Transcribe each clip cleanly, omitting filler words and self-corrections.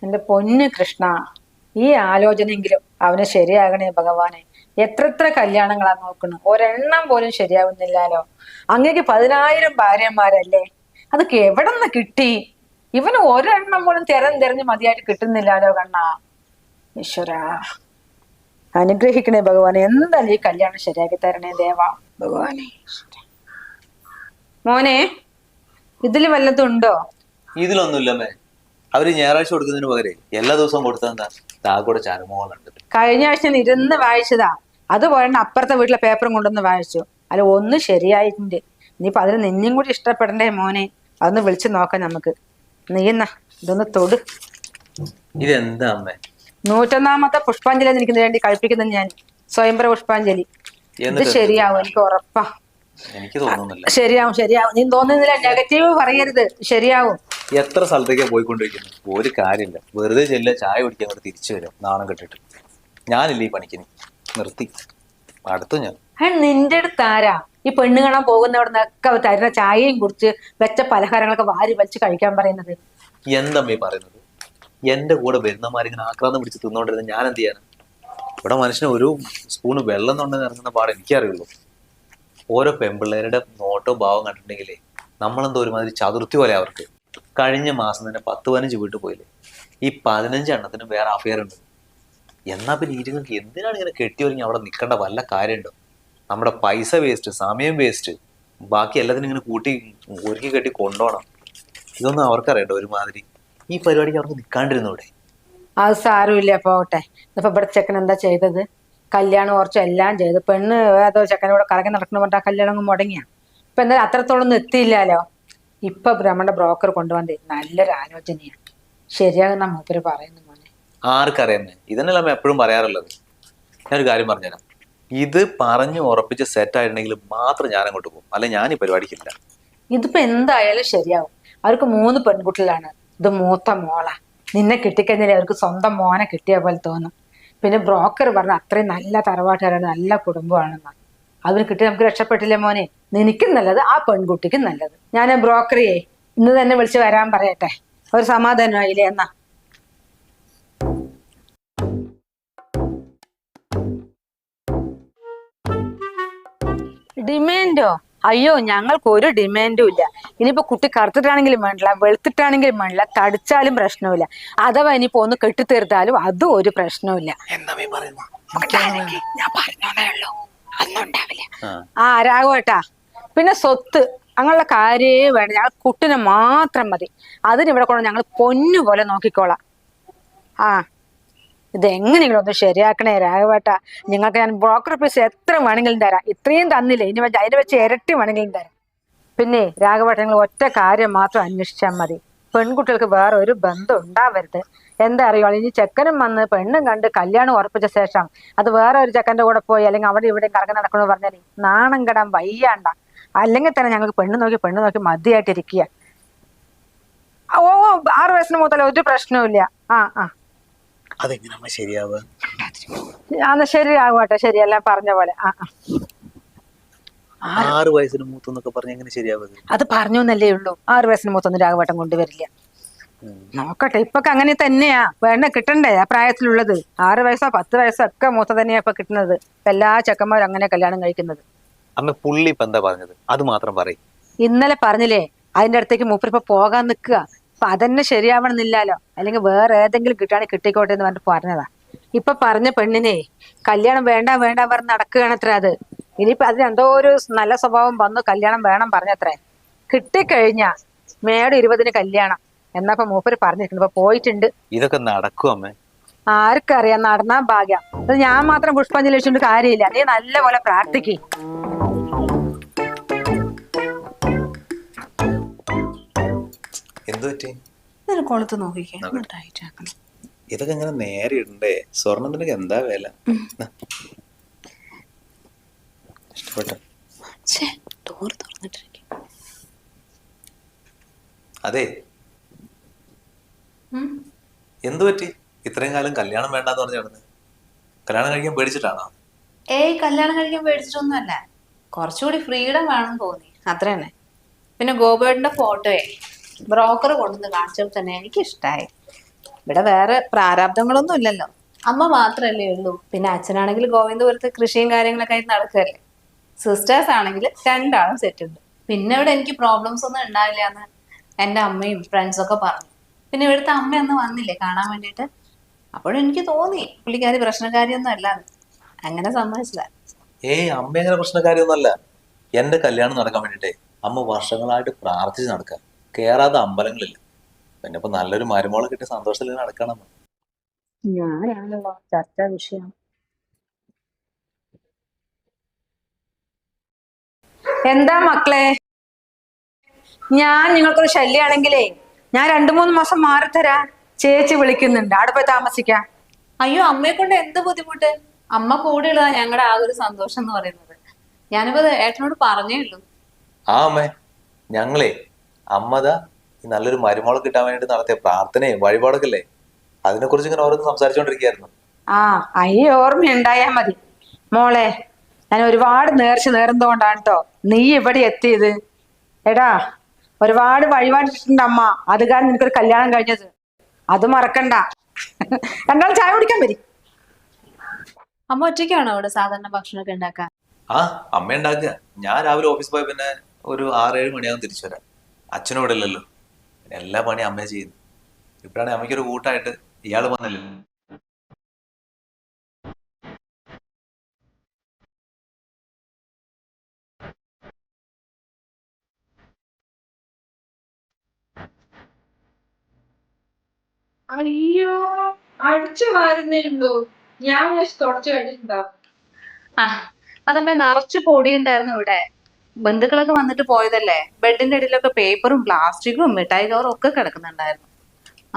എന്റെ പൊന്നു കൃഷ്ണ, ഈ ആലോചനയെങ്കിലും അവന് ശരിയാകണേ ഭഗവാനെ. എത്ര കല്യാണങ്ങളാ നോക്കണം, ഒരെണ്ണം പോലും ശരിയാവുന്നില്ലാലോ. അങ്ങേക്ക് 10,000 ഭാര്യമാരല്ലേ, അതൊക്കെ എവിടെ നിന്ന് കിട്ടി? ഇവന് ഒരെണ്ണം പോലും തിരഞ്ഞ് മതിയായിട്ട് കിട്ടുന്നില്ലാലോ കണ്ണാ. ഈശ്വരാ, അനുഗ്രഹിക്കണേ ഭഗവാനെ. എന്തായാലും ഈ കല്യാണം ശരിയാക്കി തരണേ ദേവാ ഭഗവാനെ. മോനെ, ഇതില് വല്ലതും ഉണ്ടോ? ഇതിലൊന്നുമില്ലമ്മേ. അവര് ഞായറാഴ്ച കൊടുക്കുന്നതിന് പകരം എല്ലാ ദിവസവും കൊടുത്താൽ താകൂടെ ചാരുമോളുണ്ട്. കഴിഞ്ഞ ആഴ്ച ഞാൻ ഇരുന്ന് വായിച്ചതാ. അത് പോയണ്ട് അപ്പുറത്തെ വീട്ടിലെ പേപ്പറും കൊണ്ടൊന്ന് വായിച്ചു. അല്ല, ഒന്നും ശരിയായിട്ടുണ്ട്. ഇനിയിപ്പൊ അതിന് നിന്നെയും കൂടി ഇഷ്ടപ്പെടണ്ടേ മോനെ? അതൊന്ന് വിളിച്ചു നോക്കാം നമുക്ക്. നീ എന്നാ ഇതൊന്ന് തൊട്. ഇതെന്താ അമ്മേ? 101-ാമത്തെ പുഷ്പാഞ്ജലി എനിക്ക് വേണ്ടി കഴിപ്പിക്കുന്നത് ഞാൻ. സ്വയംവര പുഷ്പാഞ്ജലി. ഇത് ശരിയാവും, എനിക്ക് ഉറപ്പാ. എനിക്ക് തോന്നുന്നില്ല. ശരിയാവും. നീ തോന്നുന്നില്ല, നെഗറ്റീവ് പറയരുത്. ശരിയാവും. എത്ര സ്ഥലത്തേക്കാ പോയിക്കൊണ്ടിരിക്കുന്നു? ഒരു കാര്യമില്ല. വെറുതെ ചെല്ല, ചായ കുടിക്കാൻ അങ്ങോട്ട് തിരിച്ചു വരും നാണം കെട്ടിട്ട്. ഞാനില്ല ഈ പണിക്ക്, നിർത്തി. അടുത്തു ഞാൻ. നിന്റെ അടുത്ത് ആരാ ഈ പെണ്ണ് കാണാൻ പോകുന്നവിടെ നിന്നൊക്കെ തരുന്ന ചായയും കുടിച്ച് വെച്ച പലഹാരങ്ങളൊക്കെ വാരി വലിച്ച് കഴിക്കാൻ പറയുന്നത്? എന്തമ്മേ പറയുന്നത്? എന്റെ കൂടെ വരുന്നമാരിങ്ങനെ ആക്രാന്തം പിടിച്ച് തിന്നോണ്ടിരുന്ന ഞാൻ എന്ത് ചെയ്യാനാ? ഇവിടെ മനുഷ്യന് ഒരു സ്പൂണ് വെള്ളം തൊണ്ടെന്ന് ഇറങ്ങുന്ന പാടെ എനിക്കറിയുള്ളൂ. ഓരോ പെൺപിള്ളേരുടെ നോട്ടോ ഭാവം കണ്ടിട്ടുണ്ടെങ്കിലേ നമ്മളെന്തോ ഒരുമാതിരി ചതുർത്ഥി പോലെ അവർക്ക്. കഴിഞ്ഞ മാസം തന്നെ 10-15 വീട്ടിൽ പോയില്ലേ. ഈ 15 എണ്ണത്തിനും വേറെ അഫെയർ ഉണ്ട്. എന്നാ പിന്നെ ഇരുങ്ങൾക്ക് എന്തിനാണ് ഇങ്ങനെ കെട്ടിയൊരുങ്ങി അവിടെ നിൽക്കേണ്ട വല്ല കാര്യമുണ്ടോ? നമ്മുടെ പൈസ വേസ്റ്റ്, സമയം വേസ്റ്റ്, ബാക്കി എല്ലാത്തിനും ഇങ്ങനെ കൂട്ടി ഒരുക്കി കെട്ടി കൊണ്ടുപോകണം. ഇതൊന്നും അവർക്കറിയണ്ടോ? ഒരുമാതിരി ഈ പരിപാടിക്ക് അവർക്ക് നിൽക്കാണ്ടിരുന്നൂടെ? അത് സാരമില്ല, പോകട്ടെ. ഇപ്പൊ ഇവിടെ ചെക്കൻ എന്താ ചെയ്തത്? കല്യാണം കുറച്ചും എല്ലാം ചെയ്ത്, പെണ്ണ് ഏതോ ചെക്കനോട് കറങ്ങി നടക്കുന്ന പറഞ്ഞാൽ കല്യാണം മുടങ്ങിയ. ഇപ്പൊ എന്തായാലും അത്രത്തോളം ഒന്നും എത്തിയില്ലല്ലോ. ഇപ്പൊ നമ്മുടെ ബ്രോക്കർ കൊണ്ടുവന്നേ നല്ലൊരു ആലോചനയാണ്. ശരിയാകുന്ന മൂപ്പര് പറയുന്നു മോനെ. ആർക്കറിയാമേ? ഇതന്നെയല്ല അമ്മ എപ്പോഴും പറയാറുള്ളത്. ഞാനൊരു കാര്യം പറഞ്ഞുതരാം. ഇത് പറഞ്ഞു ഉറപ്പിച്ച് സെറ്റ് ആയിട്ടുണ്ടെങ്കിൽ മാത്രം ഞാൻ അങ്ങോട്ട് പോകും, അല്ല ഞാൻ ഈ പരിപാടിക്കില്ല. ഇതിപ്പോ എന്തായാലും ശരിയാവും. അവർക്ക് 3 പെൺകുട്ടികളാണ്. ഇത് മൂത്ത മോളാ. നിന്നെ കിട്ടിക്കഴിഞ്ഞാൽ അവർക്ക് സ്വന്തം മോനെ കിട്ടിയ പോലെ തോന്നും. പിന്നെ ബ്രോക്കർ പറഞ്ഞ അത്രയും നല്ല തറവാട്ടുകാരാണ്, നല്ല കുടുംബമാണെന്നാ. അതിന് കിട്ടി നമുക്ക് രക്ഷപ്പെട്ടില്ലേ മോനെ? നിനക്കും നല്ലത്, ആ പെൺകുട്ടിക്കും നല്ലത്. ഞാൻ ബ്രോക്കറിയെ ഇന്ന് തന്നെ വിളിച്ച് വരാൻ പറയട്ടെ. ഒരു സമാധാനമായില്ലേ എന്നാ? ഡിമാൻഡോ? അയ്യോ, ഞങ്ങൾക്ക് ഒരു ഡിമാൻഡും ഇല്ല. ഇനിയിപ്പോ കുട്ടി കറുത്തിട്ടാണെങ്കിലും വേണ്ടില്ല, വെളുത്തിട്ടാണെങ്കിലും വേണ്ടില്ല, തടിച്ചാലും പ്രശ്നമില്ല. അഥവാ ഇനിയിപ്പോ ഒന്ന് കെട്ടിത്തീർത്താലും അതും ഒരു പ്രശ്നമില്ല. ഞാൻ പറഞ്ഞോന്നേ ഉള്ളൂ, ഒന്നും ഉണ്ടാവില്ല. രാഘവേട്ടാ, പിന്നെ സ്വത്ത് അങ്ങനെയുള്ള കാര്യേ വേണ്ട. ഞങ്ങൾ കുട്ടിനെ മാത്രം മതി. അതിനിവിടെ കൊണ്ട് ഞങ്ങൾ പൊന്നുപോലെ നോക്കിക്കോളാം. ഇതെങ്ങനെയെങ്കിലും ഒന്ന് ശരിയാക്കണേ രാഘവേട്ടാ. നിങ്ങൾക്ക് ഞാൻ ബ്രോക്കർ പൈസ എത്ര വേണമെങ്കിലും തരാം. ഇത്രയും തന്നില്ലേ, ഇനി അതിനെ വെച്ച് ഇരട്ടി വേണമെങ്കിലും തരാം. പിന്നെ രാഘവേട്ട, നിങ്ങൾ ഒറ്റ കാര്യം മാത്രം അന്വേഷിച്ചാൽ മതി. പെൺകുട്ടികൾക്ക് വേറെ ഒരു ബന്ധം ഉണ്ടാവരുത്. എന്താ അറിയോ, ഇനി ചെക്കനും വന്ന് പെണ്ണും കണ്ട് കല്യാണം ഉറപ്പിച്ച ശേഷം അത് വേറെ ഒരു ചെക്കൻ്റെ കൂടെ പോയി അല്ലെങ്കിൽ അവിടെ ഇവിടെ കറങ്ങി നടക്കണമെന്ന് പറഞ്ഞാൽ നാണം കെടാൻ വയ്യാണ്ട. അല്ലെങ്കിൽ തന്നെ ഞങ്ങൾക്ക് പെണ്ണ് നോക്കി മതിയായിട്ടിരിക്കുക. 6 വയസ്സിന് മൂത്തല്ല, ഒരു പ്രശ്നവും ഇല്ല. അതെങ്ങനെ ശരിയാവുക? ശരിയാകട്ടെ, ശരിയെല്ലാം പറഞ്ഞ പോലെ. 6 വയസ്സിന് മൂത്തെന്നൊക്കെ പറഞ്ഞ എങ്ങനെ ശരിയാവുക? അത് പറഞ്ഞു എന്നല്ലേ ഉള്ളൂ. 6 വയസ്സിന് മൂത്തൊന്നും രാഘവട്ടം കൊണ്ടുവരില്ല. നോക്കട്ടെ, ഇപ്പൊക്കെ അങ്ങനെ തന്നെയാ. വേണ്ട കിട്ടണ്ടേ ആ പ്രായത്തിലുള്ളത്? 6 വയസ്സോ 10 വയസ്സോ ഒക്കെ മൂത്ത തന്നെയാ ഇപ്പൊ കിട്ടുന്നത്. എല്ലാ ചെക്കന്മാരും അങ്ങനെ കല്യാണം കഴിക്കുന്നത്. അമ്മ പുള്ളി ഇപ്പൊ എന്താ പറഞ്ഞത്? അത് മാത്രം പറയും. ഇന്നലെ പറഞ്ഞില്ലേ, അതിന്റെ അടുത്തേക്ക് മൂപ്പരിപ്പൊ പോകാൻ നിൽക്കുക. അപ്പൊ അതന്നെ ശരിയാവണമെന്നില്ലല്ലോ. അല്ലെങ്കിൽ വേറെ ഏതെങ്കിലും കിട്ടുകയാണെങ്കിൽ കിട്ടിക്കോട്ടെ എന്ന് പറഞ്ഞിട്ട് പറഞ്ഞതാ. ഇപ്പൊ പറഞ്ഞ പെണ്ണിനെ കല്യാണം വേണ്ട പറഞ്ഞ് നടക്കുകയാണത്രേ. അത് ഇനിയിപ്പൊ അതിനെന്തോ ഒരു നല്ല സ്വഭാവം വന്നു കല്യാണം വേണം പറഞ്ഞത്രേ. കിട്ടിക്കഴിഞ്ഞ മേട് 20-ന് കല്യാണം എന്നപ്പോ മൂപ്പര് പറഞ്ഞിട്ടുണ്ട്. ഇപ്പൊ പോയിട്ടുണ്ട്. ഇതൊക്കെ നടക്കും അമ്മേ? ആർക്കറിയാം, നടന്നാ ഭാഗ്യം. അത് ഞാൻ മാത്രം പുഷ്പാഞ്ജലി വെച്ചിട്ട് കാര്യമില്ല. നീ നല്ല പോലെ പ്രാർത്ഥിക്ക്. കൊളുത്ത് നോക്കിക്കേ. ഇതൊക്കെ ഇങ്ങനെ നേരെ ഇടണ്ടേ? സ്വർണ്ണത്തിന് എന്താ വില? ഇഷ്ടപ്പെട്ട? അതെ, എന്തു പറ്റി? ഇത്രയും കാലം കല്യാണം വേണ്ടാന്ന് പറഞ്ഞു നടന്ന് കല്യാണം കഴിക്കാൻ പേടിച്ചിട്ടാണോ? കല്യാണം കഴിക്കാൻ പേടിച്ചിട്ടൊന്നുമല്ല. കുറച്ചുകൂടി ഫ്രീഡം വേണം തോന്നി, അത്ര തന്നെ. പിന്നെ ഗോപേട്ടന്റെ ഫോട്ടോയെ ബ്രോക്കർ കൊണ്ടുവന്ന് കാണിച്ചപ്പോൾ തന്നെ എനിക്ക് ഇഷ്ടമായി. ഇവിടെ വേറെ പ്രാരാബ്ദങ്ങളൊന്നും ഇല്ലല്ലോ. അമ്മ മാത്രല്ലേ ഉള്ളൂ. പിന്നെ അച്ഛനാണെങ്കിൽ ഗോവിന്ദപുരത്ത് കൃഷിയും കാര്യങ്ങളൊക്കെ ആയിട്ട് നടക്കുകയല്ലേ. സിസ്റ്റേഴ്സ് ആണെങ്കിൽ രണ്ടാളും സെറ്റ് ഉണ്ട്. പിന്നെ ഇവിടെ എനിക്ക് പ്രോബ്ലംസ് ഒന്നും ഉണ്ടാവില്ല എന്ന് എൻ്റെ അമ്മയും ഫ്രണ്ട്സും ഒക്കെ പറഞ്ഞു. പിന്നെ ഇവിടുത്തെ അമ്മ ഒന്നും വന്നില്ലേ കാണാൻ വേണ്ടിയിട്ട്. അപ്പോഴും എനിക്ക് തോന്നി പുള്ളിക്കാരി പ്രശ്നക്കാരിയൊന്നും അല്ലാന്ന്. അങ്ങനെ സമ്മതിച്ചില്ല. ഏയ് അമ്മ അങ്ങനെ പ്രശ്നക്കാരിയൊന്നുമല്ല. എന്റെ കല്യാണം നടക്കാൻ വേണ്ടിട്ടേ അമ്മ വർഷങ്ങളായിട്ട് പ്രാർത്ഥിച്ച് നടക്കുക. കേറാതെ അമ്പലങ്ങളില്ല. പിന്നെ ഇപ്പൊ നല്ലൊരു മരുമോളെ കിട്ടിയ സന്തോഷത്തിൽ നടക്കണം. ഞാനാണല്ലോ ചർച്ചാ വിഷയം. എന്താ മക്കളെ, ഞാൻ നിങ്ങൾക്കൊരു ശല്യാണെങ്കിലേ ഞാൻ 2-3 മാസം മാറിത്തരാ. ചേച്ചി വിളിക്കുന്നുണ്ട്, അവിടെ പോയി താമസിക്കാം. അയ്യോ, അമ്മയെ കൊണ്ട് എന്ത് ബുദ്ധിമുട്ട്. അമ്മ കൂടെ ഉള്ളതാ ഞങ്ങളുടെ ആ ഒരു സന്തോഷം എന്ന് പറയുന്നത്. ഞാനിപ്പോ ഇത് ഏട്ടനോട് പറഞ്ഞേ ഉള്ളൂ. ആ അമ്മേ, ഞങ്ങളെ അമ്മത നല്ലൊരു മരുമോളെ കിട്ടാൻ വേണ്ടിട്ട് നടത്തിയ പ്രാർത്ഥനയും വഴിപാടൊക്കെ അല്ലേ, അതിനെ കുറിച്ച് ഇങ്ങനെ ഓരോന്ന് സംസാരിച്ചോണ്ടിരിക്കുകയായിരുന്നു. ആ, അയ്യ ഓർമ്മയുണ്ടായാ മതി മോളെ. ഞാൻ ഒരുപാട് നേർച്ച നേർന്നുകൊണ്ടാണ് കേട്ടോ നീ ഇവിടെ എത്തിയത്. എടാ, ഒരുപാട് വഴിപാടിട്ടുണ്ട് അമ്മ, അത് കാരണം നിനക്കൊരു കല്യാണം കഴിഞ്ഞത്. അത് മറക്കണ്ട. രണ്ടാൾ ചായ കുടിക്കാൻ വരി. അമ്മ ഒറ്റയ്ക്കാണോ അവിടെ സാധാരണ ഭക്ഷണമൊക്കെ ഉണ്ടാക്കാൻ? ആ, അമ്മ ഉണ്ടാക്കുക. ഞാൻ രാവിലെ ഓഫീസ് പോയ പിന്നെ ഒരു 6-7 മണിയാകും തിരിച്ചു വരാം. അച്ഛനും ഇവിടെ ഇല്ലല്ലോ, പിന്നെ എല്ലാ പണിയും അമ്മയെ ചെയ്യുന്നു. ഇപ്പോഴാണ് അമ്മയ്ക്കൊരു കൂട്ടായിട്ട് ഇയാള് വന്നല്ലോ. അയ്യോ, അടിച്ചു വാരുന്നുണ്ടോ? ഞാൻ തുടച്ചു കഴിഞ്ഞിട്ടുണ്ടോ? ആ, അതമ്മ നിറച്ചു പൊടിയുണ്ടായിരുന്നു ഇവിടെ. ബന്ധുക്കളൊക്കെ വന്നിട്ട് പോയതല്ലേ. ബെഡിന്റെ അടിയിലൊക്കെ പേപ്പറും പ്ലാസ്റ്റിക്കും മിഠായി കവറും ഒക്കെ കിടക്കുന്നുണ്ടായിരുന്നു.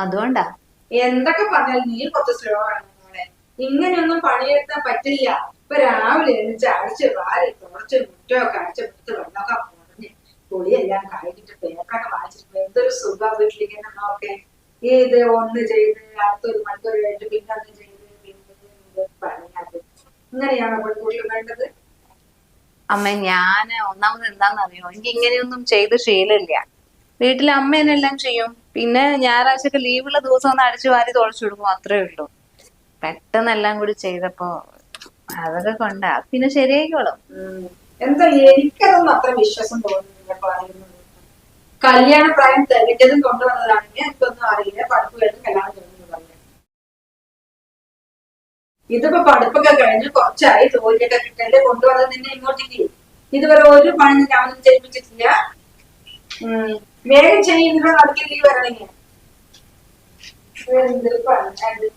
അതുകൊണ്ടാ. എന്തൊക്കെ പറഞ്ഞാൽ നീ കുറച്ച് സ്ലോ ആണ് മോളെ. ഇങ്ങനെയൊന്നും പണിയെടുത്താൻ പറ്റില്ല. ഇപ്പൊ രാവിലെ എഴുന്നിച്ച് അടിച്ച് വാരി തുടച്ച് മുറ്റമൊക്കെ അടിച്ച് മുറ്റത്ത് വെള്ളമൊക്കെ പൊടിഞ്ഞ് പൊടിയെല്ലാം കഴിഞ്ഞിട്ട് പേപ്പറൊക്കെ വായിച്ചിട്ട് എന്തൊരു സുഖം വീട്ടിലിരിക്കുന്ന നോക്കെ. ഇത് ഒന്ന് ചെയ്ത് അടുത്തൊരു മണിക്കൂർ കഴിഞ്ഞിട്ട് പിന്നെ ഒന്ന് ചെയ്ത് പിന്നെ പണിയാത്. ഇങ്ങനെയാണോ പെൺകുട്ടികൾ വേണ്ടത്? അമ്മ, ഞാന് ഒന്നാമത് എന്താണെന്നറിയോ, എനിക്ക് ഇങ്ങനെയൊന്നും ചെയ്ത് ശീലമില്ല. വീട്ടിലെ അമ്മ എന്നെല്ലാം ചെയ്യും. പിന്നെ ഞായറാഴ്ചയൊക്കെ ലീവുള്ള ദിവസം ഒന്ന് അടിച്ചു വാരി തുളച്ചു കൊടുക്കും, അത്രേ ഉള്ളൂ. പെട്ടെന്ന് എല്ലാം കൂടി ചെയ്തപ്പോ അതൊക്കെ കൊണ്ടാ. പിന്നെ ശരിയായിക്കോളും. എന്താ എനിക്കതൊന്നും അത്ര വിശ്വാസം തോന്നുന്നില്ല പറയുന്നത്. കല്യാണ പ്രായം തികഞ്ഞതും കൊണ്ടുവന്നതാണെങ്കിൽ എനിക്കൊന്നും അറിയില്ല. പഠിപ്പ് കഴിഞ്ഞ് കല്യാണം കഴിഞ്ഞു പറയാം. ഇതിപ്പോ പഠിപ്പൊക്കെ കഴിഞ്ഞ് കുറച്ചായി, ജോലിയൊക്കെ കിട്ടല്ലേ കൊണ്ടുവന്നത് നിന്നെ ഇങ്ങോട്ടേക്ക്. ഇതുവരെ ഒരു പണി ഞാൻ ചെയ്യിപ്പിച്ചിട്ടില്ല. വേഗം ചെയ്യുന്ന അടുത്തേക്ക് വരണെങ്കിൽ എന്ത് പണി.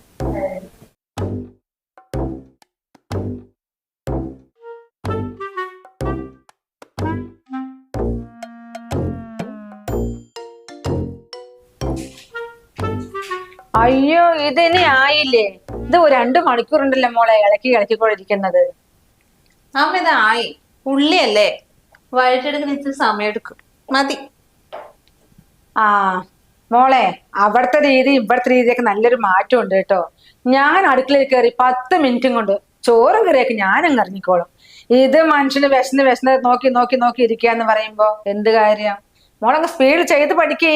അയ്യോ, ഇതിനി ആയില്ലേ? ഇത് 2 മണിക്കൂറുണ്ടല്ലോ മോളെ ഇളക്കിക്കൊണ്ടിരിക്കുന്നത്. അമ്മ, ഇതായി. ഉള്ളിയല്ലേ, വഴറ്റെടുക്കുന്ന ഇച്ചിരി സമയം എടുക്കും. മതി. ആ മോളെ, അവിടുത്തെ രീതി ഇവിടുത്തെ രീതിയൊക്കെ നല്ലൊരു മാറ്റം ഉണ്ട് കേട്ടോ. ഞാൻ അടുക്കളയിൽ കയറി 10 മിനിറ്റും കൊണ്ട് ചോറും കറിയൊക്കെ ഞാനും ഇറങ്ങിക്കോളും. ഇത് മനുഷ്യന് വിശന്ന് നോക്കി നോക്കി നോക്കി ഇരിക്കുക എന്ന് പറയുമ്പോ എന്ത് കാര്യം? മോളങ്ങ് സ്പീഡ് ചെയ്ത് പഠിക്കേ.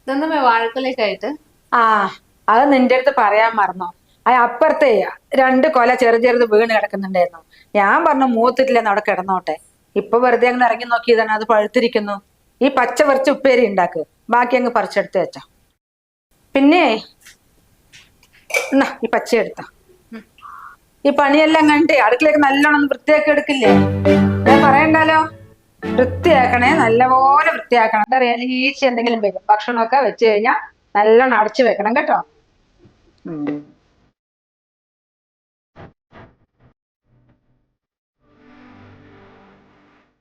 ഇതൊന്നും വാഴക്കൊലക്കായിട്ട്. ആ, അത് നിന്റെ അടുത്ത് പറയാൻ മറന്നോ? അപ്പുറത്തെ 2 കൊല ചെറുത് വീണ് കിടക്കുന്നുണ്ടായിരുന്നു. ഞാൻ പറഞ്ഞു മൂത്തിട്ടില്ലെന്ന് അവിടെ കിടന്നോട്ടെ. ഇപ്പൊ വെറുതെ അങ്ങ് ഇറങ്ങി നോക്കിയതാണ്, അത് പഴുത്തിരിക്കുന്നു. ഈ പച്ച പറിച്ച് ഉപ്പേരി ഉണ്ടാക്ക്, ബാക്കി അങ്ങ് പറിച്ചെടുത്ത് വെച്ചോ. പിന്നെ എന്നാ ഈ പച്ച എടുത്ത ഈ പണിയെല്ലാം കണ്ടേ അടുക്കളയൊക്കെ നല്ലോണം വൃത്തിയാക്കി എടുക്കില്ലേ? ഞാൻ പറയണ്ടല്ലോ, വൃത്തിയാക്കണേ, നല്ലപോലെ വൃത്തിയാക്കണം. എന്താ പറയാ, ഈച്ച എന്തെങ്കിലും വരും. ഭക്ഷണമൊക്കെ വെച്ച് കഴിഞ്ഞാൽ നല്ലോണം അടച്ചു വെക്കണം കേട്ടോ.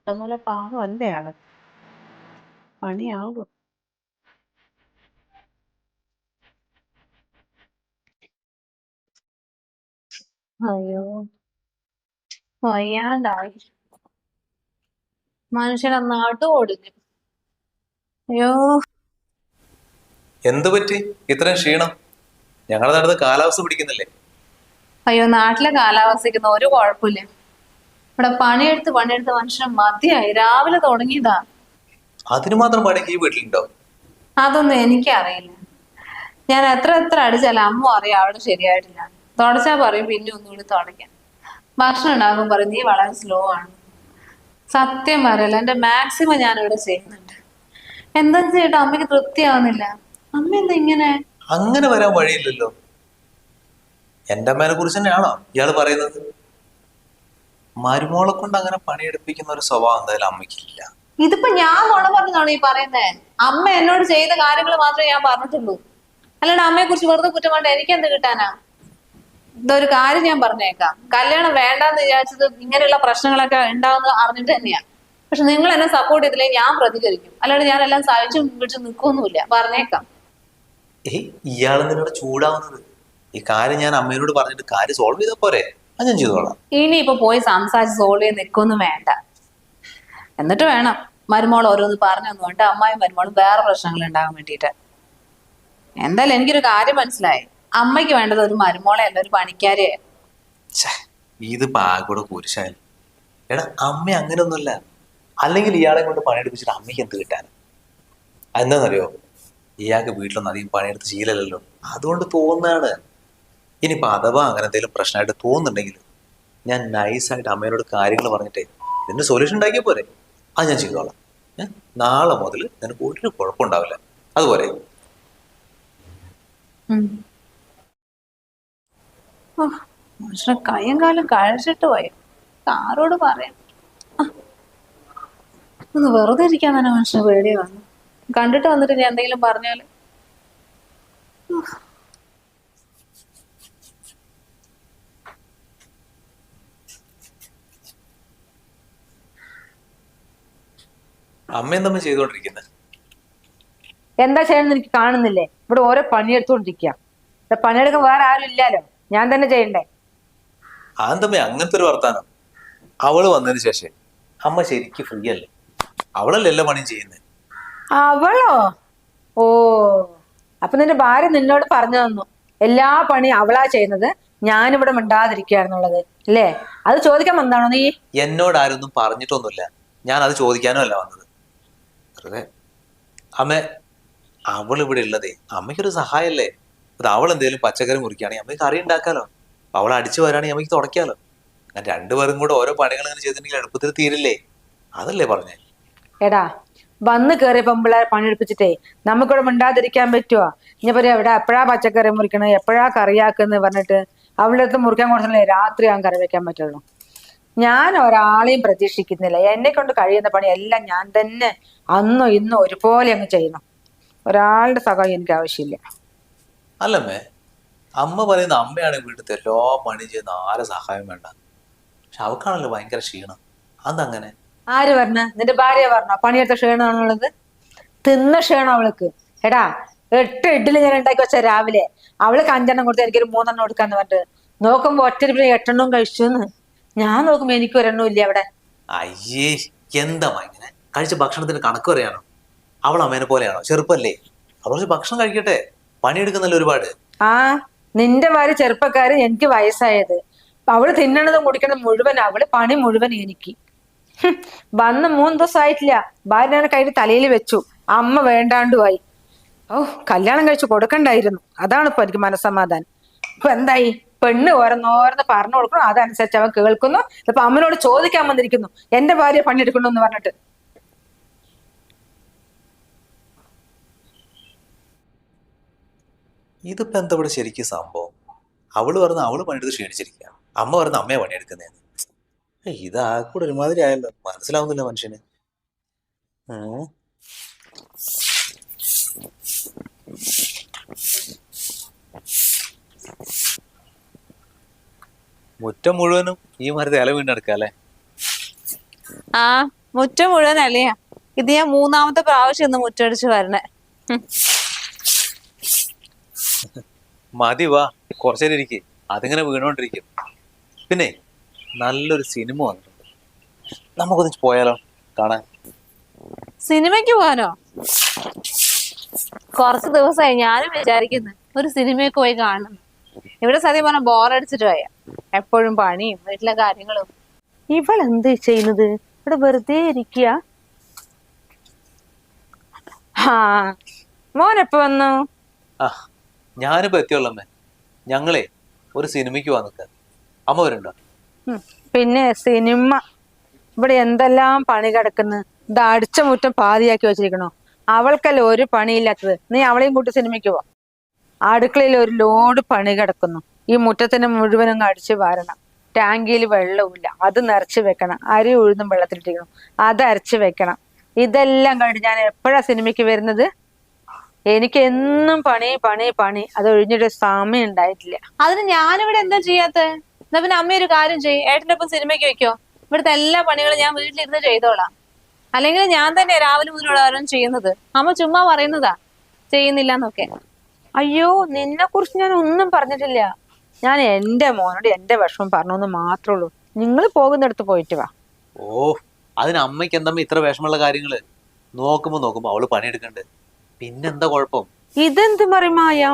അതുപോലെ പാവം അല്ലേ ആള്, പണിയാവും. അയ്യോ, വയ്യാണ്ടായി. മനുഷ്യനെ നാട്ടു ഓടിഞ്ഞു. അയ്യോ, എന്ത് പറ്റി ഇത്രയും ക്ഷീണം? ഞങ്ങളുടെ നാട്ടിൽ കാലാവസ്ഥ പിടിക്കുന്നില്ലേ? അയ്യോ, നാട്ടിലെ കാലാവസ്ഥയ്ക്കൊന്നും ഒരു കുഴപ്പമില്ല. ഇവിടെ പണിയെടുത്ത് മനുഷ്യൻ മതിയായി. രാവിലെ തുടങ്ങിയതാ. അതിന് മാത്രം പണി ഈ വീട്ടിലുണ്ടോ? അതൊന്നും എനിക്കറിയില്ല. ഞാൻ എത്ര എത്ര അടിച്ചാലും അമ്മ അറിയാം അവിടെ ശരിയായിട്ടില്ല. തുടച്ചാ പറയും പിന്നെ ഒന്നുകൂടി തുടയ്ക്കാൻ. ഭക്ഷണം ഉണ്ടാകുമ്പോൾ പറയും നീ വളരെ സ്ലോ ആണ്. സത്യം പറയല്ല, എന്റെ മാക്സിമം ഞാൻ ഇവിടെ ചെയ്യുന്നുണ്ട്. എന്താ ചേട്ടാ അമ്മയ്ക്ക് തൃപ്തിയാവുന്നില്ല? അമ്മ എന്താ ഇങ്ങനെ? അങ്ങനെ വരാൻ വഴിയില്ലല്ലോ. എന്റെ അമ്മേനെ കുറിച്ച് തന്നെയാണോ ഇയാള് പറയുന്നത്? മരുമോളെ കൊണ്ട് അങ്ങനെ പണിയെടുപ്പിക്കുന്ന ഒരു സ്വഭാവം എന്തായാലും അമ്മയ്ക്കില്ല. ഇതിപ്പോ ഞാൻ നുണ പറഞ്ഞതാണോ ഈ പറയുന്നേ? അമ്മ എന്നോട് ചെയ്ത കാര്യങ്ങൾ മാത്രമേ ഞാൻ പറഞ്ഞിട്ടുള്ളൂ. അല്ലാണ്ട് അമ്മയെ കുറിച്ച് വെറുതെ കുറ്റം കൊണ്ട് എനിക്ക് എന്ത് കിട്ടാനാ? ഇതൊരു കാര്യം ഞാൻ പറഞ്ഞേക്കാം, കല്യാണം വേണ്ടാന്ന് വിചാരിച്ചത് ഇങ്ങനെയുള്ള പ്രശ്നങ്ങളൊക്കെ ഉണ്ടാവുന്ന അറിഞ്ഞിട്ട് തന്നെയാ. പക്ഷെ നിങ്ങൾ എന്നെ സപ്പോർട്ട് ചെയ്തില്ലെങ്കിൽ ഞാൻ പ്രതികരിക്കും. അല്ലാണ്ട് ഞാൻ എല്ലാം സഹിച്ചും പിടിച്ച് നിൽക്കൊന്നുമില്ല, പറഞ്ഞേക്കാം. ഇയാളെന്തിനോട് ചൂടാവുന്നത്? ഈ കാര്യം ഞാൻ അമ്മയോട് പറഞ്ഞിട്ട് കാര്യം സോൾവ് ചെയ്താൽ പോരെ? അത് ഞാൻ ചെയ്തോളാം. ഇനിയിപ്പോ പോയി സംസാരിച്ച് സോൾവ് ചെയ്ത് നിൽക്കൊന്നും വേണ്ട. എന്നിട്ട് വേണം മരുമോൾ ഓരോന്ന് പറഞ്ഞൊന്നും വേണ്ട അമ്മായും മരുമോളും വേറെ പ്രശ്നങ്ങൾ ഉണ്ടാകാൻ വേണ്ടിയിട്ട്. എന്തായാലും എനിക്കൊരു കാര്യം മനസ്സിലായി, അമ്മയ്ക്ക് വേണ്ടത് ഒരു മരുമോളെ അല്ല ഒരു പണിക്കാരെ. ഇതിപ്പോ ആകൂടെ കുരിശായാലും. എടാ അമ്മ അങ്ങനെയൊന്നുമല്ല. അല്ലെങ്കിൽ ഇയാളെ കൊണ്ട് പണിയെടുപ്പിച്ചിട്ട് അമ്മയ്ക്ക് എന്ത് കിട്ടാൻ? എന്താണെന്നറിയോ, ഇയാൾക്ക് വീട്ടിലൊന്നും അധികം പണിയെടുത്ത് ശീലമല്ലല്ലോ, അതുകൊണ്ട് തോന്നുന്നതാണ്. ഇനിയിപ്പോൾ അഥവാ അങ്ങനെ എന്തെങ്കിലും പ്രശ്നമായിട്ട് തോന്നുന്നുണ്ടെങ്കിൽ ഞാൻ നൈസായിട്ട് അമ്മയോട് കാര്യങ്ങൾ പറഞ്ഞിട്ടേ ഇതിന്റെ സൊല്യൂഷൻ ഉണ്ടാക്കിയാൽ പോരെ? അത് ഞാൻ ചെയ്തോളാം. നാളെ മുതൽ നിനക്ക് ഒരു കുഴപ്പമുണ്ടാവില്ല. അതുപോലെ മനുഷ്യനെ കയ്യും കാലം കഴിച്ചിട്ട് പോയി. ആരോട് പറയാം? ഒന്ന് വെറുതെ ഇരിക്കാൻ തന്നെ മനുഷ്യന് പേടി വന്നു. കണ്ടിട്ട് വന്നിട്ട് ഞാൻ എന്തെങ്കിലും പറഞ്ഞാല് അമ്മ എന്താ ചെയ്തോണ്ടിരിക്കുന്നത്? എന്താ ചെയ്യണമെന്ന് എനിക്ക് കാണുന്നില്ലേ? ഇവിടെ ഓരോ പണിയെടുത്തോണ്ടിരിക്കുക. പണിയെടുക്കാൻ വേറെ ആരും ഇല്ലല്ലോ, ഞാൻ തന്നെ ചെയ്യണ്ടേ. ആന്തമ്മ അങ്ങനത്തെ ഒരു വർത്താനം. അവള് വന്നതിന് ശേഷം അമ്മ ശരിക്കും ഫ്രീ അല്ലേ? അവളല്ലേ എല്ലാ പണിയും ചെയ്യുന്നത്. അവളോ? ഓ, അപ്പൊ നിന്റെ ഭാര്യ നിന്നോട് പറഞ്ഞു തന്നു എല്ലാ പണിയും അവളാ ചെയ്യുന്നത്, ഞാനിവിടെ മിണ്ടാതിരിക്കുകയാണെന്നുള്ളത് അല്ലേ? അത് ചോദിക്കാൻ വന്നാണോ നീ? എന്നോട് ആരൊന്നും പറഞ്ഞിട്ടൊന്നുമില്ല. ഞാൻ അത് ചോദിക്കാനും അല്ല വന്നത്. വെറുതെ അമ്മ, അവൾ ഇവിടെ ഉള്ളതേ അമ്മയ്ക്കൊരു സഹായല്ലേ. അത് അവൾ എന്തെങ്കിലും പച്ചക്കറി മുറിക്കുകയാണെങ്കിൽ അമ്മയ്ക്ക് കറി ഉണ്ടാക്കാലോ. അവൾ അടിച്ചു വരാണെങ്കിൽ അമ്മയ്ക്ക് തുടയ്ക്കാലോ. ഞാൻ രണ്ടുപേരും കൂടെ ഓരോ പണികൾ ഇങ്ങനെ ചെയ്തിട്ടുണ്ടെങ്കിൽ എളുപ്പത്തിൽ തീരില്ലേ? അതല്ലേ പറഞ്ഞേ. എടാ, വന്ന് കയറിയ പെമ്പിള്ളേരെ പണിയെടുപ്പിച്ചിട്ടേ നമുക്കിവിടെ മിണ്ടാതിരിക്കാൻ പറ്റുമോ? ഇനി പറയാ ഇവിടെ എപ്പോഴാ പച്ചക്കറി മുറിക്കണേ, എപ്പോഴാ കറിയാക്കെന്ന് പറഞ്ഞിട്ട് അവളുടെ അടുത്ത് മുറിക്കാൻ കൊടുത്തില്ലേ രാത്രി ഞാൻ കറി വെക്കാൻ പറ്റുള്ളൂ. ഞാൻ ഒരാളെയും പ്രതീക്ഷിക്കുന്നില്ല. എന്നെ കൊണ്ട് കഴിയുന്ന പണി എല്ലാം ഞാൻ തന്നെ അന്നും ഇന്നും ഒരുപോലെ അങ്ങ് ചെയ്യണം. ഒരാളുടെ സഹായം എനിക്ക് ആവശ്യമില്ല. അല്ലമ്മേ, അമ്മ പറയുന്ന അമ്മയാണ് വീട്ടിലത്തെ എല്ലാ പണി ചെയ്യുന്ന ആരെ സഹായം വേണ്ട. പക്ഷെ അവക്കാണല്ലോ ഭയങ്കര ക്ഷീണം. അതങ്ങനെ. ആര് പറഞ്ഞ? നിന്റെ ഭാര്യ പറഞ്ഞോ പണിയെടുത്ത ക്ഷീണമാണുള്ളത്? തിന്ന ക്ഷീണം അവൾക്ക്. എടാ, 8 ഇഡ്ഡലി ഞാൻ ഉണ്ടാക്കി വെച്ച രാവിലെ, അവൾക്ക് 5 കൊടുത്ത് എനിക്കൊരു 3 കൊടുക്കാന്ന് പറഞ്ഞിട്ട് നോക്കുമ്പോ ഒറ്റ 8 കഴിച്ചു. ഞാൻ നോക്കുമ്പോ എനിക്ക് ഒരെണ്ണവും ഇല്ല അവിടെ. അയ്യേ, എന്താ ഇങ്ങനെ കഴിച്ച ഭക്ഷണത്തിന് കണക്ക് പറയാനോ? അവൾ അമ്മേനെ പോലെയാണോ? ചെറുപ്പല്ലേ, അവൾ ഭക്ഷണം കഴിക്കട്ടെ. പണിയെടുക്കുന്നല്ലോ ഒരുപാട്. ആ, നിന്റെ ഭാര്യ ചെറുപ്പക്കാര്, എനിക്ക് വയസ്സായത്. അവള് തിന്നണതും കുടിക്കണതും മുഴുവൻ അവള്, പണി മുഴുവൻ എനിക്ക്. വന്ന് 3 ദിവസം ആയിട്ടില്ല, ഭാര്യ കയ്യിൽ തലയിൽ വെച്ചു, അമ്മ വേണ്ടാണ്ടുമായി. ഓ, കല്യാണം കഴിച്ചു കൊടുക്കണ്ടായിരുന്നു. അതാണ് ഇപ്പൊ എനിക്ക് മനസ്സമാധാനം. ഇപ്പൊ എന്തായി? പെണ്ണ് ഓരോന്നോരോന്ന് പറഞ്ഞു കൊടുക്കണം, അതനുസരിച്ച് അവൻ കേൾക്കുന്നു. ഇപ്പൊ അമ്മനോട് ചോദിക്കാൻ വന്നിരിക്കുന്നു എന്റെ ഭാര്യ പണിയെടുക്കണു എന്ന് പറഞ്ഞിട്ട്. ഇതിപ്പോ എന്താ ഇവിടെ ശരിക്കും സംഭവം? അവള് പറഞ്ഞ അവള് പണിയെടുത്ത് ക്ഷീണിച്ചിരിക്കുക, അമ്മ പറഞ്ഞ അമ്മയെ പണിയെടുക്കുന്നതെന്ന്. ഇതാ കൂടെ ഒരുമാതിരി ആയല്ലോ, മനസ്സിലാവുന്നില്ല മനുഷ്യന്. മുറ്റം മുഴുവനും ഈ മരത്തെ ഇല വീണ്ടെടുക്കാം അല്ലേ? ആ, മുറ്റം മുഴുവൻ അല്ലയാ. ഇത് ഞാൻ 3ാമത്തെ പ്രാവശ്യം ഇന്ന് മുറ്റടിച്ച് വരണേ. മതി, വാ കുറച്ചേരം ഇരിക്കേ, അതിങ്ങനെ വീണോണ്ടിരിക്കും. പിന്നെ നല്ലൊരു സിനിമ വന്നിട്ടുണ്ട്, നമുക്കൊന്നിച്ച് പോയാലോ കാണാൻ? സിനിമയ്ക്ക് പോകാനോ? കുറച്ച് ദിവസമായി ഞാനും വിചാരിക്കുന്നു ഒരു സിനിമയൊക്കെ പോയി കാണണം. ഇവിടെ സത്യം പറഞ്ഞാൽ ബോറടിച്ചിട്ട് പോയ, എപ്പോഴും പണിയും വീട്ടിലെ കാര്യങ്ങളും. ഇവൾ എന്ത് ചെയ്യുന്നത്? ഇവിടെ വെറുതെ ഇരിക്കുക. ആ, മോനെപ്പോ വന്നു? ആ, ഞാനിപ്പോ എത്തിയുള്ളൂ അമ്മേ. ഞങ്ങളെ ഒരു സിനിമയ്ക്ക് പോവാൻ നിൽക്കുക. അമ്മ വരുന്നുണ്ടോ? പിന്നെ സിനിമ ഇവിടെ എന്തെല്ലാം പണി കിടക്കുന്നു. ഇത് അടിച്ച മുറ്റം പാതിയാക്കി വെച്ചിരിക്കണോ? അവൾക്കല്ല ഒരു പണിയില്ലാത്തത്. നീ അവളെയും കൂട്ടി സിനിമയ്ക്ക് പോ. അടുക്കളയിൽ ഒരു ലോഡ് പണി കിടക്കുന്നു. ഈ മുറ്റത്തിന് മുഴുവനും അടിച്ചു വാരണം. ടാങ്കിയിൽ വെള്ളവുമില്ല, അത് നിറച്ച് വെക്കണം. അരി ഉഴുന്നും വെള്ളത്തിലിട്ടിരിക്കണം, അത് അരച്ച് വെക്കണം. ഇതെല്ലാം കഴിഞ്ഞ് ഞാൻ എപ്പോഴാ സിനിമയ്ക്ക് വരുന്നത്? എനിക്ക് എന്നും പണി പണി പണി, അത് ഒഴിഞ്ഞിട്ട് സമയം ഉണ്ടായിട്ടില്ല. അതിന് ഞാനിവിടെ എന്താ ചെയ്യാത്ത? എന്നാ പിന്നെ അമ്മ ഒരു കാര്യം ചെയ്യും, ഏട്ടൻ്റെ ഒപ്പം സിനിമയ്ക്ക് വെക്കോ. ഇവിടുത്തെ എല്ലാ പണികളും ഞാൻ വീട്ടിലിരുന്ന് ചെയ്തോളാം. അല്ലെങ്കിൽ ഞാൻ തന്നെ രാവിലെ മുതലുള്ള ഓരോന്നും ചെയ്യുന്നത്. അമ്മ ചുമ്മാ പറയുന്നതാ ചെയ്യുന്നില്ല എന്നൊക്കെ. അയ്യോ, നിന്നെ കുറിച്ച് ഞാൻ ഒന്നും പറഞ്ഞിട്ടില്ല. ഞാൻ എന്റെ മോനോട് എന്റെ വിഷമം പറഞ്ഞോന്ന് മാത്രമേ ഉള്ളൂ. നിങ്ങൾ പോകുന്നിടത്ത് പോയിട്ട് വാ. ഓ, അതിന് അമ്മയ്ക്ക് എന്താ ഇത്ര വിഷമമുള്ള കാര്യങ്ങള്? നോക്കുമ്പോ അവള് പണിയെടുക്കണ്ട്. പിന്നെന്താ കുഴപ്പം? ഇതെന്ത് പറയുമായ?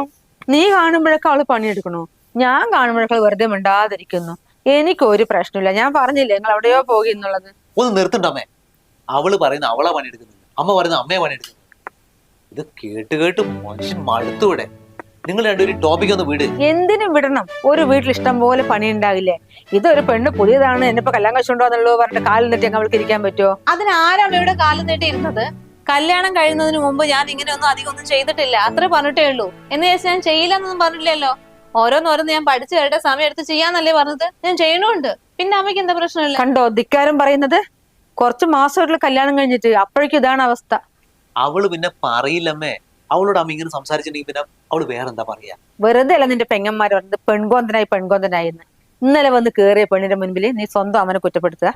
നീ കാണുമ്പോഴൊക്കെ അവള് പണിയെടുക്കണോ? ഞാൻ കാണുമ്പോഴൊക്കെ വെറുതെ മിണ്ടാതിരിക്കുന്നു. എനിക്കൊരു പ്രശ്നമില്ല. ഞാൻ പറഞ്ഞില്ലേ നിങ്ങൾ എവിടെയോ പോകുന്നുള്ളത്. ഒന്ന് നിർത്തണ്ടമ്മേ. അവള് പറയുന്ന അവളാ പണിയെടുക്കുന്നത്, അമ്മ പറയുന്ന അമ്മയെ പണിയെടുക്കുന്നത്. ഇത് കേട്ട് കേട്ട് മനുഷ്യൻ മടുത്തൂടെ? നിങ്ങൾ രണ്ടുപേരും ടോപ്പിക് ഒന്ന് വിട്. എന്തിനും വിടണം? ഒരു വീട്ടിൽ ഇഷ്ടം പോലെ പണി ഉണ്ടാകില്ലേ? ഇതൊരു പെണ്ണ് പുതിയതാണ്, എന്നിപ്പോ കല്യാണം കഴിച്ചുണ്ടോന്നുള്ളൂ പറഞ്ഞിട്ട് കാലിൽ നിന്നിട്ട് അവൾക്ക് ഇരിക്കാൻ പറ്റുമോ? അതിന് ആരാണ് ഇവിടെ കാലം നീട്ടി ഇരുന്നത്? കല്യാണം കഴിയുന്നതിന് മുമ്പ് ഞാൻ ഇങ്ങനെയൊന്നും അധികം ഒന്നും ചെയ്തിട്ടില്ല, അത്രേ പറഞ്ഞിട്ടേ ഉള്ളൂ. എന്ന് വെച്ചാൽ ഞാൻ ചെയ്യില്ലെന്നൊന്നും പറഞ്ഞില്ലല്ലോ. ഓരോന്നോരോന്ന് ഞാൻ പഠിച്ചു കേട്ട സമയം എടുത്ത് ചെയ്യാന്നല്ലേ പറഞ്ഞത്. ഞാൻ ചെയ്യണുണ്ട്. പിന്നെ അമ്മയ്ക്ക് എന്താ പ്രശ്നമില്ല? കണ്ടോ ധിക്കാരം പറയുന്നത്? കുറച്ച് മാസമായിട്ടുള്ള കല്യാണം കഴിഞ്ഞിട്ട് അപ്പോഴേക്കും ഇതാണ് അവസ്ഥ. അവള് പിന്നെ പറയില്ലമ്മേ. അവളോട് അമ്മ ഇങ്ങനെ സംസാരിച്ചിട്ടുണ്ടെങ്കിൽ പിന്നെ അവള് വേറെന്താ പറയാ? വെറുതെ അല്ല നിന്റെ പെങ്ങന്മാർ പറഞ്ഞത് പെൺകോന്തനായി എന്ന്. ഇന്നലെ വന്ന് കേറിയ പെണ്ണിന്റെ മുൻപിൽ നീ സ്വന്തം അവനെ കുറ്റപ്പെടുത്തുക.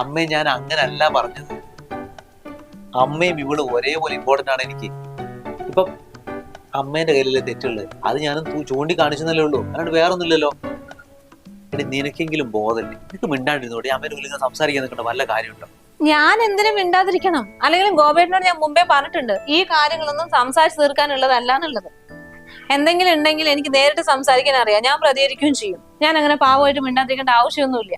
അമ്മേ, ഞാൻ അങ്ങനല്ല പറഞ്ഞത്. അമ്മയും ഇവള് ഒരേപോലെ ഇമ്പോർട്ടന്റ് ആണ് എനിക്ക്. ഇപ്പൊ അമ്മേന്റെ കയ്യിലല്ലേ തെറ്റുള്ളത്, അത് ഞാനും ചൂണ്ടിക്കാണിച്ചെന്നല്ലേ ഉള്ളൂ, അല്ലാണ്ട് വേറൊന്നുമില്ലല്ലോ. എടി, നിനക്കെങ്കിലും ബോധല്ലേ? നിനക്ക് മിണ്ടാണ്ടിരുന്നോടെ അമ്മേന്റെ ഉള്ളിൽ സംസാരിക്കാൻ നിൽക്കേണ്ട വല്ല കാര്യമുണ്ടോ? ഞാൻ എന്തിനും മിണ്ടാതിരിക്കണം? അല്ലെങ്കിൽ ഗോപേട്ടനോട് ഞാൻ മുമ്പേ പറഞ്ഞിട്ടുണ്ട്, ഈ കാര്യങ്ങളൊന്നും സംസാരിച്ച് തീർക്കാനുള്ളതല്ല എന്നുള്ളത്. എന്തെങ്കിലും ഉണ്ടെങ്കിൽ എനിക്ക് നേരിട്ട് സംസാരിക്കാൻ അറിയാം, ഞാൻ പ്രതികരിക്കുകയും ചെയ്യും. ഞാൻ അങ്ങനെ പാവമായിട്ട് മിണ്ടാതിരിക്കേണ്ട ആവശ്യമൊന്നുമില്ല.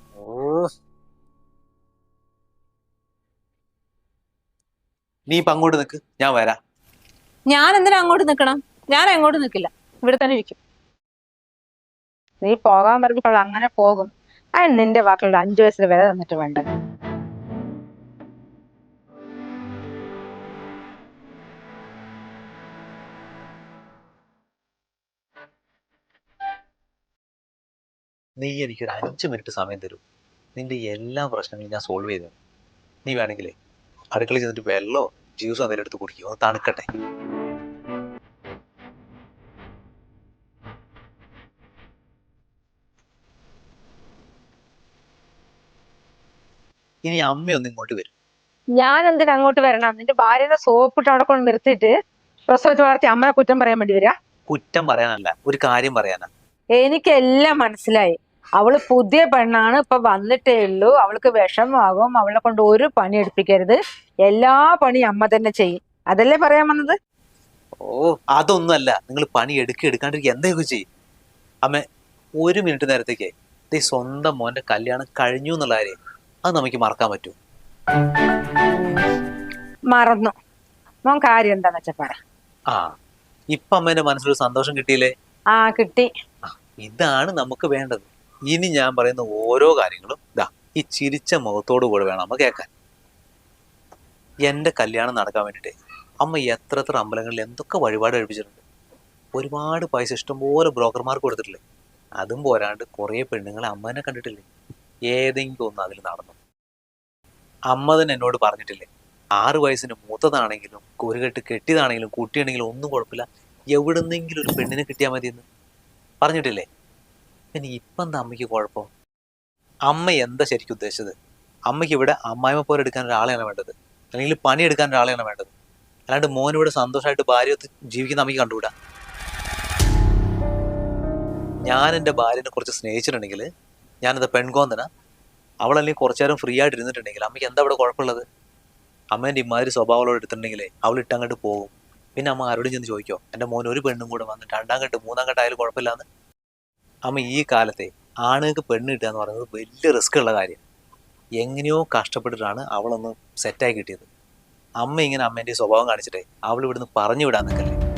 നീ ഇപ്പൊ അങ്ങോട്ട് നിക്ക്, ഞാൻ വരാം. ഞാൻ എന്തിനാ അങ്ങോട്ട് നിൽക്കണം? ഞാൻ എങ്ങോട്ട് നിൽക്കില്ല, ഇവിടെ തന്നെ ഇരിക്കും. നീ പോകാൻ പറയുമ്പോൾ അങ്ങനെ പോകും. അത് നിന്റെ വാക്കുകളുടെ 5 വയസ്സിൽ വില തന്നിട്ട് വേണ്ട. നീ എനിക്കൊരു 5 മിനിറ്റ് സമയം തരൂ. നിന്റെ എല്ലാ പ്രശ്നങ്ങളും ഞാൻ സോൾവ് ചെയ്തു. നീ വേണമെങ്കിലേ അടുക്കളയിൽ ചെന്നിട്ട് വെള്ളമോ ജ്യൂസോ എന്തെങ്കിലും എടുത്ത് കുടിക്കും, ഒന്ന് തണുക്കട്ടെ. ഇനി അമ്മയൊന്ന് ഇങ്ങോട്ട് വരും. ഞാൻ എന്തിനാ അങ്ങോട്ട് വരണം? നിന്റെ ഭാര്യനെ സോപ്പിട്ട് അവിടെ കൊണ്ട് നിർത്തിയിട്ട് പ്രസവിച്ച് വളർത്തി അമ്മയെ കുറ്റം പറയാൻ വേണ്ടി വരിക? കുറ്റം പറയാനല്ല, ഒരു കാര്യം പറയാനാ. എനിക്കെല്ലാം മനസ്സിലായി. അവള് പുതിയ പെണ്ണാണ്, ഇപ്പൊ വന്നിട്ടേ ഉള്ളൂ. അവൾക്ക് വിഷമാകും. അവളെ കൊണ്ട് ഒരു പണി എടുപ്പിക്കരുത്. എല്ലാ പണിയും അമ്മ തന്നെ ചെയ്യും. അതല്ലേ പറയാൻ വന്നത്? ഓ, അതൊന്നുമല്ല. നിങ്ങൾ പണി എടുക്കാണ്ടിരിക്കുക, എന്തൊക്കെ ചെയ്യും. അമ്മ, 1 മിനിറ്റ് നേരത്തേക്ക് ഈ സ്വന്തം മോന്റെ കല്യാണം കഴിഞ്ഞു എന്നുള്ള കാര്യം അത് നമുക്ക് മറക്കാൻ പറ്റൂ? മറന്നു. മോൻ കാര്യം എന്താന്ന് വെച്ചാ പറ. ആ, ഇപ്പൊ അമ്മേന്റെ മനസ്സിലൊരു സന്തോഷം കിട്ടിയില്ലേ? ആ, കിട്ടി. ഇതാണ് നമുക്ക് വേണ്ടത്. ഇനി ഞാൻ പറയുന്ന ഓരോ കാര്യങ്ങളും ഈ ചിരിച്ച മുഖത്തോടു കൂടെ വേണം അമ്മ കേൾക്കാൻ. എന്റെ കല്യാണം നടക്കാൻ വേണ്ടിയിട്ട് അമ്മ എത്ര അമ്പലങ്ങളിൽ എന്തൊക്കെ വഴിപാട് കഴിപ്പിച്ചിട്ടുണ്ട്. ഒരുപാട് പൈസ ഇഷ്ടംപോലെ ബ്രോക്കർമാർക്ക് കൊടുത്തിട്ടില്ലേ? അതും പോരാണ്ട് കുറേ പെണ്ണുങ്ങളെ അമ്മനെ കണ്ടിട്ടില്ലേ? ഏതെങ്കിലും ഒന്ന് അതിൽ നടന്നു? അമ്മ തന്നെ എന്നോട് പറഞ്ഞിട്ടില്ലേ, 6 വയസ്സിന് മൂത്തതാണെങ്കിലും ഒരു കെട്ട് കെട്ടിയതാണെങ്കിലും കുട്ടിയാണെങ്കിലും ഒന്നും കുഴപ്പമില്ല, എവിടുന്നെങ്കിലും ഒരു പെണ്ണിനെ കിട്ടിയാൽ മതിയെന്ന് പറഞ്ഞിട്ടില്ലേ? പിന്നെ ഇപ്പം എന്താ അമ്മയ്ക്ക് കുഴപ്പം? അമ്മ എന്താ ശരിക്കും ഉദ്ദേശിച്ചത്? അമ്മയ്ക്ക് ഇവിടെ അമ്മായിമ്മ പോലെ എടുക്കാൻ ഒരാളെയാണ് വേണ്ടത്, അല്ലെങ്കിൽ പണിയെടുക്കാൻ ഒരാളെയാണ് വേണ്ടത്. അല്ലാണ്ട് മോനിവിടെ സന്തോഷമായിട്ട് ഭാര്യയൊത്ത് ജീവിക്കുന്ന അമ്മയ്ക്ക് കണ്ടുകൂടാ. ഞാൻ എൻ്റെ ഭാര്യനെ കുറച്ച് സ്നേഹിച്ചിട്ടുണ്ടെങ്കിൽ ഞാനത് പെൺകോന്തന, അവളല്ലെങ്കിൽ കുറച്ചു നേരം ഫ്രീ ആയിട്ട് ഇരുന്നിട്ടുണ്ടെങ്കിൽ അമ്മയ്ക്ക് എന്താ ഇവിടെ കുഴപ്പമുള്ളത്? അമ്മേൻ്റെ ഇമാതിരി സ്വഭാവങ്ങളോട് എടുത്തിട്ടുണ്ടെങ്കിലേ അവൾ ഇട്ടങ്ങോട്ട് പോകും. പിന്നെ അമ്മ ആരോടും ചെന്ന് ചോദിക്കോ, എൻ്റെ മോൻ ഒരു പെണ്ണും കൂടെ വന്നിട്ട് 2ാം കെട്ട് 3ാം കെട്ടായാലും കുഴപ്പമില്ലാന്ന്? അമ്മ, ഈ കാലത്തെ ആണുങ്ങൾക്ക് പെണ്ണ് കിട്ടുക എന്ന് പറയുന്നത് വലിയ റിസ്ക് ഉള്ള കാര്യം. എങ്ങനെയോ കഷ്ടപ്പെട്ടിട്ടാണ് അവളൊന്ന് സെറ്റായി കിട്ടിയത്. അമ്മ ഇങ്ങനെ അമ്മേൻ്റെ സ്വഭാവം കാണിച്ചിട്ടേ അവൾ ഇവിടുന്ന് പറഞ്ഞു വിടാൻ നിൽക്കല്ലേ?